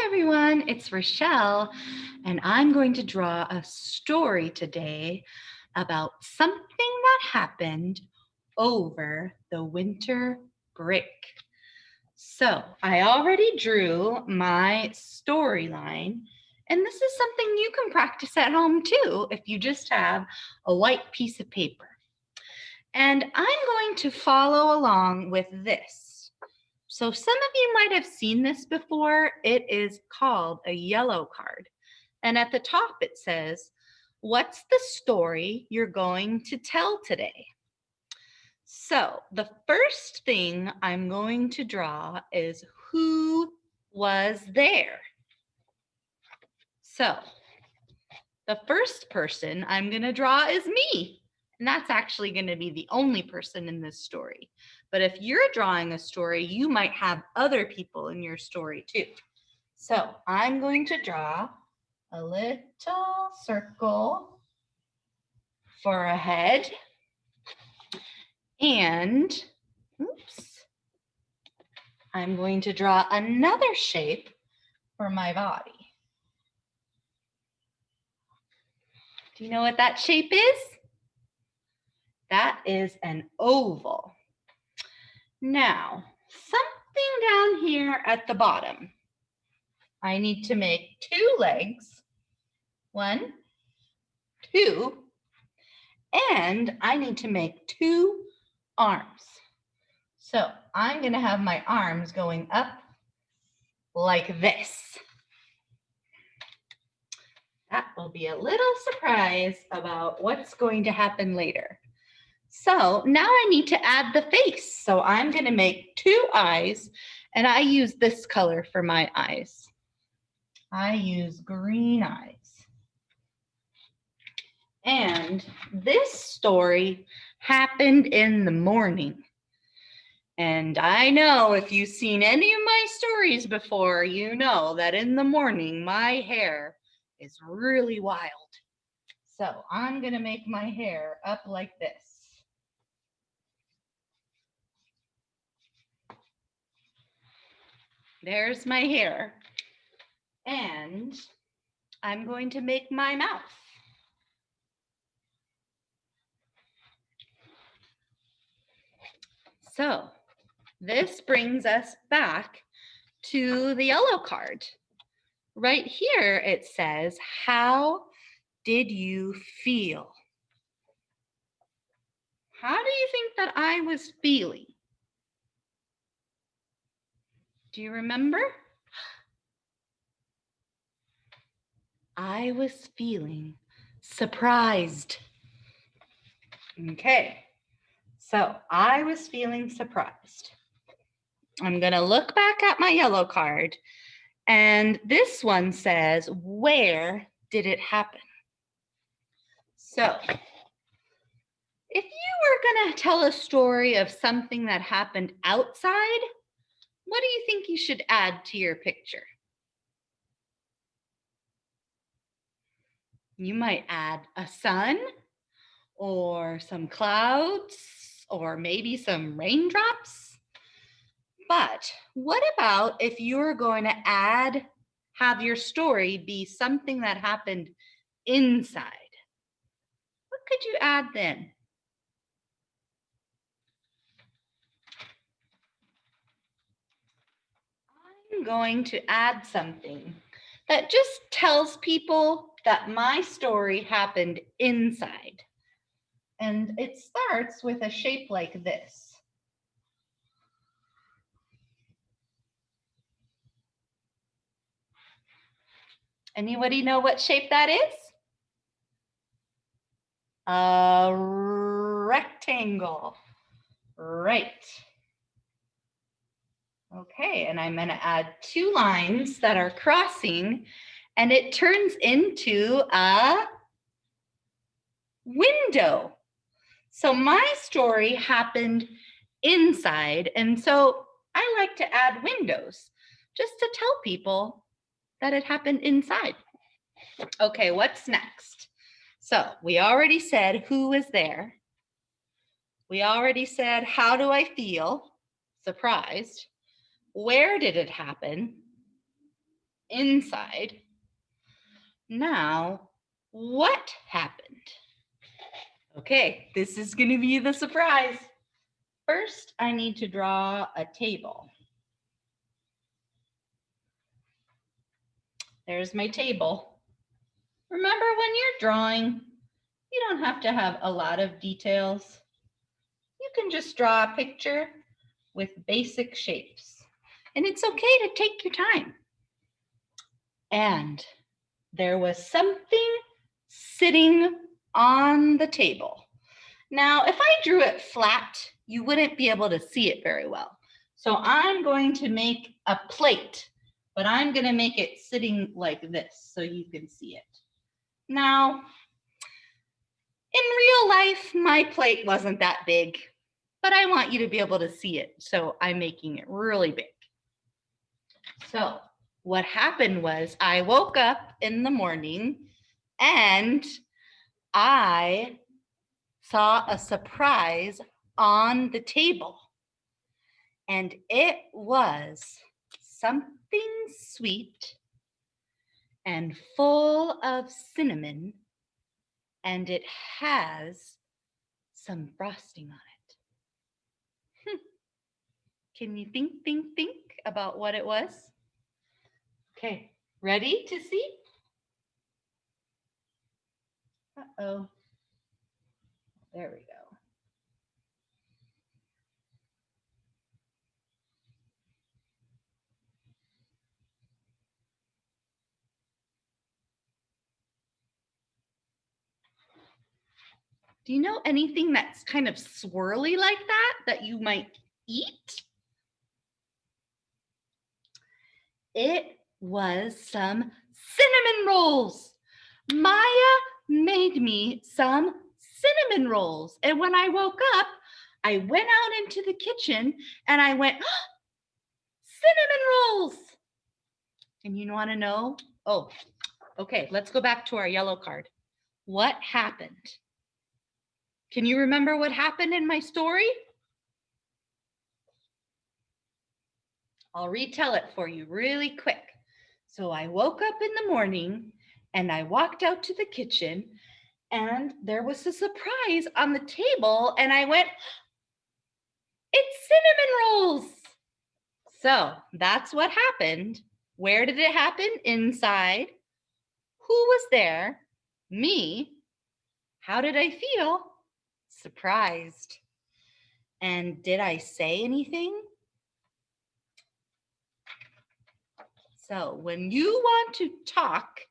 everyone, it's Rachelle, and I'm going to draw a story today about something that happened over the winter break. So I already drew my storyline, and this is something you can practice at home too if you just have a white piece of paper. And I'm going to follow along with this. So some of you might have seen this before. It is called a yellow card. And at the top it says, what's the story you're going to tell today? So the first thing I'm going to draw is who was there. So the first person I'm going to draw is me. And that's actually going to be the only person in this story. But if you're drawing a story, you might have other people in your story too. So I'm going to draw a little circle for a head. And, I'm going to draw another shape for my body. Do you know what that shape is? That is an oval. Now, something down here at the bottom. I need to make two legs. 1, 2, and I need to make 2 arms. So I'm going to have my arms going up like this. That will be a little surprise about what's going to happen later. So now I need to add the face. So I'm going to make 2 eyes, and I use this color for my eyes. I use green eyes. And this story happened in the morning. And I know if you've seen any of my stories before, you know that in the morning my hair is really wild. So I'm going to make my hair up like this. There's my hair. And I'm going to make my mouth. So this brings us back to the yellow card. Right here it says, how did you feel? How do you think that I was feeling? Do you remember? I was feeling surprised. Okay, so I was feeling surprised. I'm going to look back at my yellow card, and this one says, where did it happen? So if you were going to tell a story of something that happened outside, what do you think you should add to your picture? You might add a sun or some clouds or maybe some raindrops. But what about if you're going to have your story be something that happened inside? What could you add then? I'm going to add something that just tells people that my story happened inside. And it starts with a shape like this. Anybody know what shape that is? A rectangle. Right. Okay, and I'm going to add 2 lines that are crossing, and it turns into a window. So my story happened inside, and so I like to add windows just to tell people that it happened inside. Okay, what's next? So we already said who was there. We already said, how do I feel? Surprised. Where did it happen? inside. Now, what happened? Okay, this is going to be the surprise. First, I need to draw a table. There's my table. Remember, when you're drawing, you don't have to have a lot of details. You can just draw a picture with basic shapes. And it's okay to take your time. And there was something sitting on the table. Now, if I drew it flat, you wouldn't be able to see it very well. So I'm going to make a plate, but I'm going to make it sitting like this so you can see it. Now, in real life, my plate wasn't that big, but I want you to be able to see it, so I'm making it really big. So what happened was I woke up in the morning and I saw a surprise on the table. And it was something sweet and full of cinnamon, and it has some frosting on it. Can you think about what it was? Okay, ready to see? Uh-oh. There we go. Do you know anything that's kind of swirly like that you might eat? It was some cinnamon rolls. Maya made me some cinnamon rolls. And when I woke up, I went out into the kitchen and I went, oh, cinnamon rolls. And you want to know? Oh, okay, let's go back to our yellow card. What happened? Can you remember what happened in my story? I'll retell it for you really quick. So I woke up in the morning and I walked out to the kitchen and there was a surprise on the table and I went, it's cinnamon rolls. So that's what happened. Where did it happen? Inside. Who was there? Me. How did I feel? Surprised. And did I say anything? So when you want to talk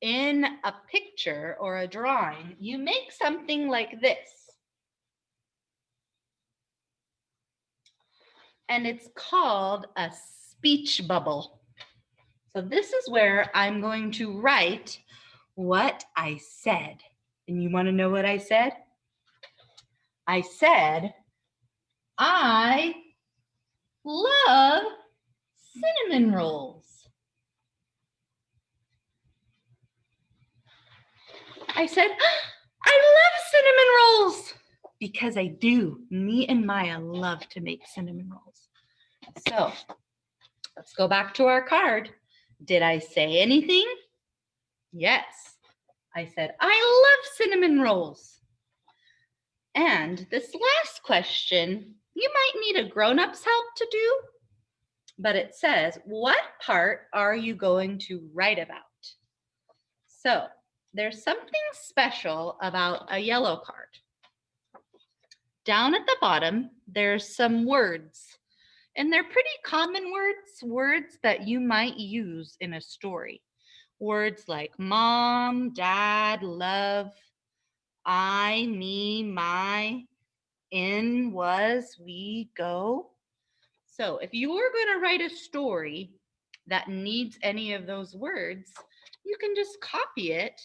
in a picture or a drawing, you make something like this. And it's called a speech bubble. So this is where I'm going to write what I said. And you want to know what I said? I said, I love cinnamon rolls. I said, I love cinnamon rolls because I do. Me and Maya love to make cinnamon rolls. So let's go back to our card. Did I say anything? Yes. I said, I love cinnamon rolls. And this last question, you might need a grown-up's help to do, but it says, what part are you going to write about? So there's something special about a yellow card. Down at the bottom, there's some words, and they're pretty common words that you might use in a story. Words like mom, dad, love, I, me, my, in, was, we, go. So if you were going to write a story that needs any of those words, you can just copy it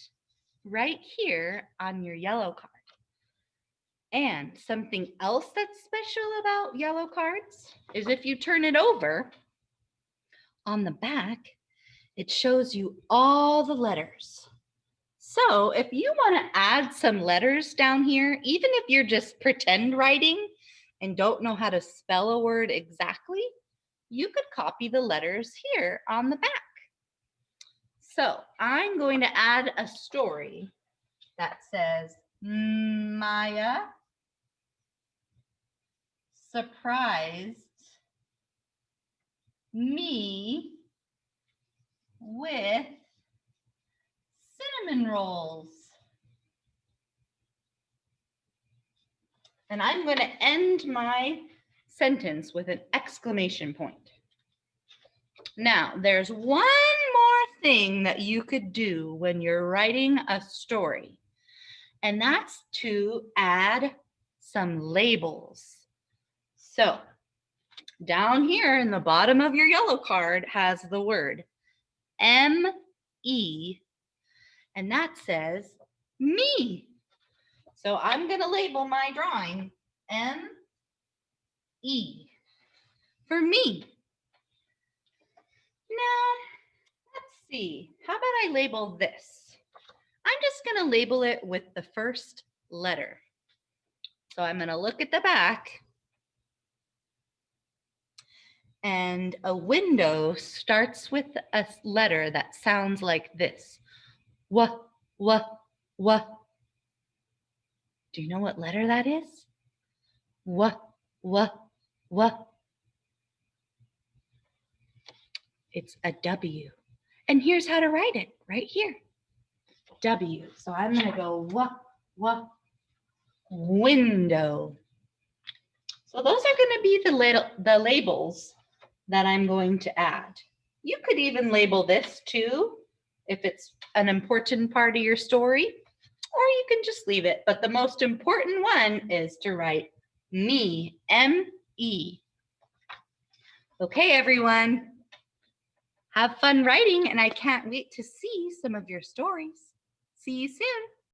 right here on your yellow card. And something else that's special about yellow cards is if you turn it over, on the back, it shows you all the letters. So if you want to add some letters down here, even if you're just pretend writing and don't know how to spell a word exactly, you could copy the letters here on the back. So I'm going to add a story that says, Maya surprised me with cinnamon rolls. And I'm going to end my sentence with an exclamation point. Now, there's one more thing that you could do when you're writing a story, and that's to add some labels. So, down here in the bottom of your yellow card has the word M-E, and that says me. So I'm going to label my drawing M-E for me. Now, let's see. How about I label this? I'm just going to label it with the first letter. So I'm going to look at the back. And a window starts with a letter that sounds like this. Wah, wah, wah. Do you know what letter that is? Wah, wah, wah. It's a W. And here's how to write it right here. W. So I'm going to go wah, wah, window. So those are going to be the labels that I'm going to add. You could even label this too if it's an important part of your story, or you can just leave it. But the most important one is to write me, M-E. Okay, everyone. Have fun writing, and I can't wait to see some of your stories. See you soon.